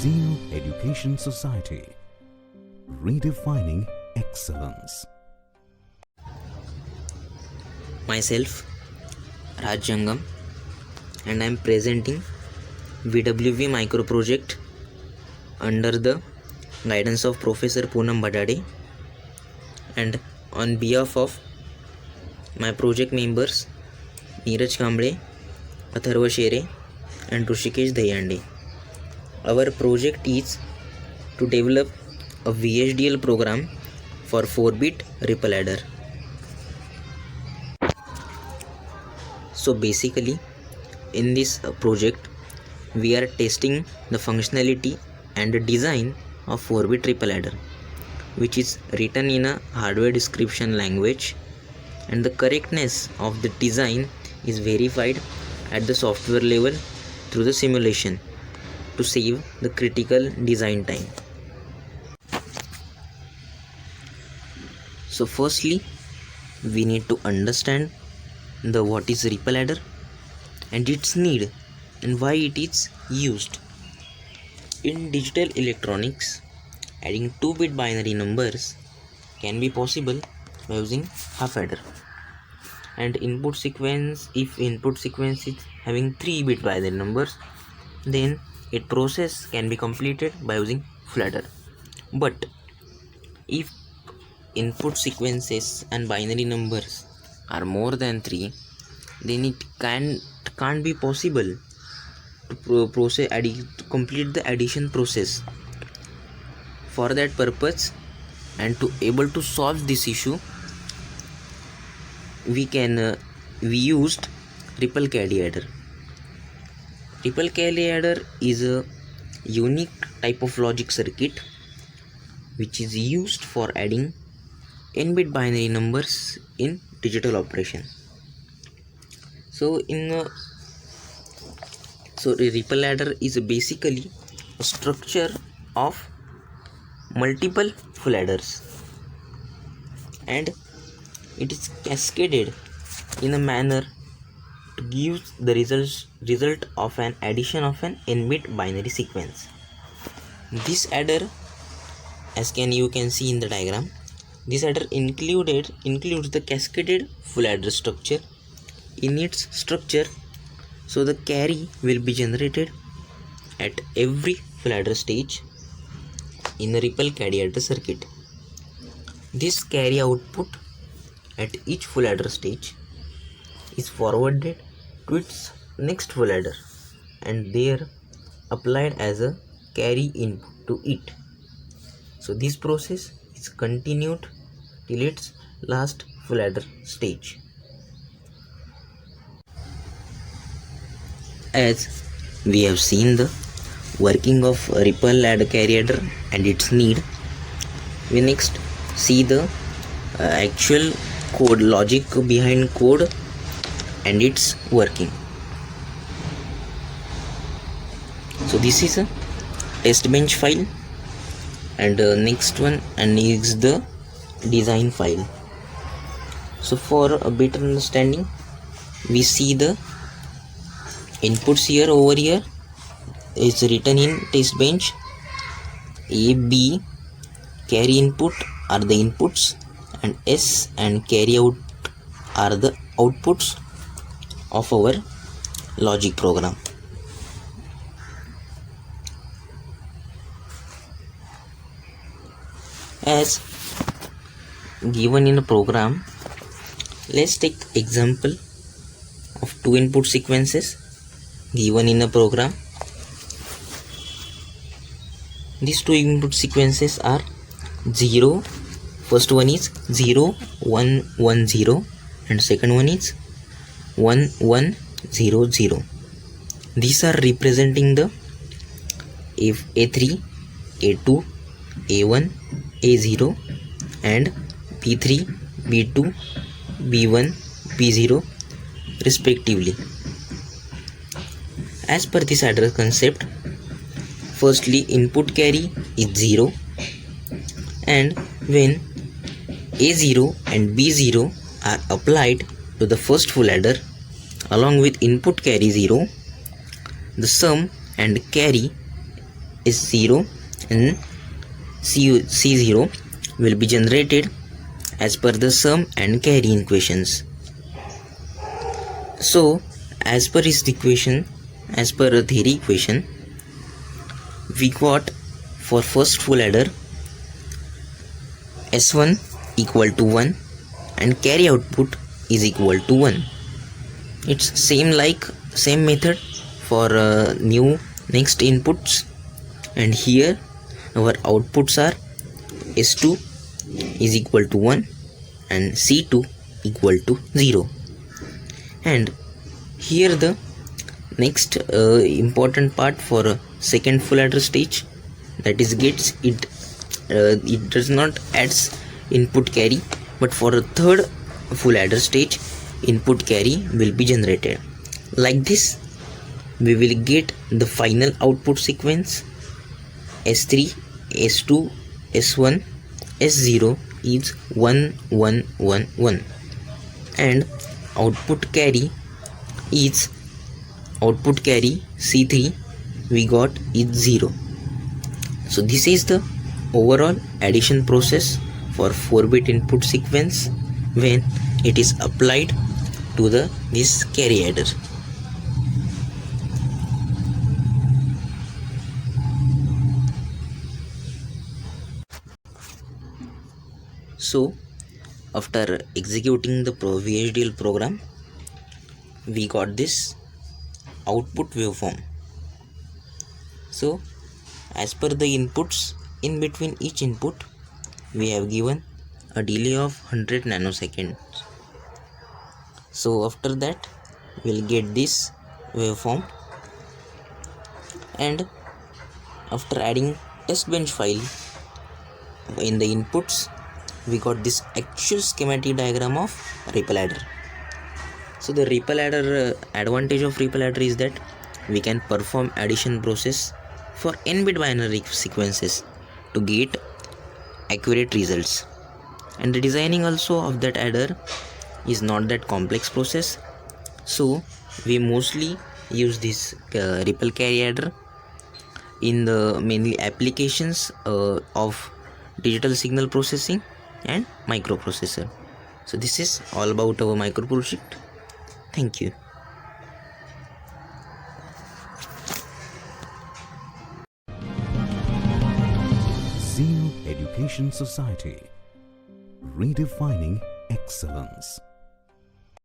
Zeno Education Society, redefining excellence. Myself, Raj Jangam, and I am presenting VWV micro project under the guidance of Professor Poonam Badade, and on behalf of my project members Neeraj Kamble, Atharva Shere and Rushikesh Dayande. Our project is to develop a VHDL program for 4-bit ripple adder. So basically, in this project, we are testing the functionality and the design of 4-bit ripple adder, which is written in a hardware description language, and the correctness of the design is verified at the software level through the simulation to save the critical design time. So firstly, we need to understand what is ripple adder and its need and why it is used. In digital electronics, adding 2-bit binary numbers can be possible by using half adder, and input sequence, if input sequence is having 3-bit binary numbers, then its process can be completed by using full adder. But if input sequences and binary numbers are more than 3, then it can't be possible to complete the addition process. For that purpose, and to able to solve this issue, we used ripple carry adder. Ripple carry adder is a unique type of logic circuit which is used for adding n-bit binary numbers in digital operation. So a ripple adder is basically a structure of multiple full adders, and it is cascaded in a manner to give the result of an addition of an n-bit binary sequence. This adder, as you can see in the diagram, this adder includes the cascaded full adder structure in its structure. So the carry will be generated at every full adder stage in the ripple carry adder circuit. This carry output at each full adder stage is forwarded to its next full adder and there applied as a carry input to it. So this process is continued till its last full adder stage. As we have seen the working of ripple adder carry adder and its need, we next see the actual code, logic behind code and its working. So this is a test bench file, and next one is the design file. So for a better understanding, we see the inputs here. Over here is written in test bench. A, B carry input are the inputs, and S and carry out are the outputs of our logic program. As given in a program, let's take example of 2 input sequences given in a program. These 2 input sequences are 0. First one is 0 1 1 0 and second one is 1 1 0 0. These are representing the A3, A2, A1, A0 and B3, B2, B1, B0 respectively. As per this adder concept, firstly input carry is 0, and when A0 and B0 are applied to the first full adder along with input carry 0, the sum and carry S0 and C0 will be generated as per the sum and carry equations. So as per his equation, as per a theory equation, we got for first full adder S1 equal to 1 and carry output is equal to 1. It's same method for new next inputs, and here our outputs are S2 is equal to 1 and C2 equal to 0. And here the next important part for second full adder stage, that is gates, it does not adds input carry, but for a third full adder stage input carry will be generated. Like this we will get the final output sequence. S3, S2, S1, S0 is 1 1 1 1, and output carry C3 we got is 0. So this is the overall addition process for 4-bit input sequence when it is applied to this carry adder. So after executing the VHDL program, we got this output waveform. So as per the inputs, in between each input we have given a delay of 100 nanoseconds. So after that we'll get this waveform, and after adding test bench file in the inputs, we got this actual schematic diagram of ripple adder. So the ripple adder, advantage of ripple adder is that we can perform addition process for n-bit binary sequences to get accurate results, and the designing also of that adder is not that complex process. So we mostly use this ripple carry adder in the mainly applications of digital signal processing and microprocessor. So this is all about our micro project. Thank you. Zeal Education Society, redefining excellence.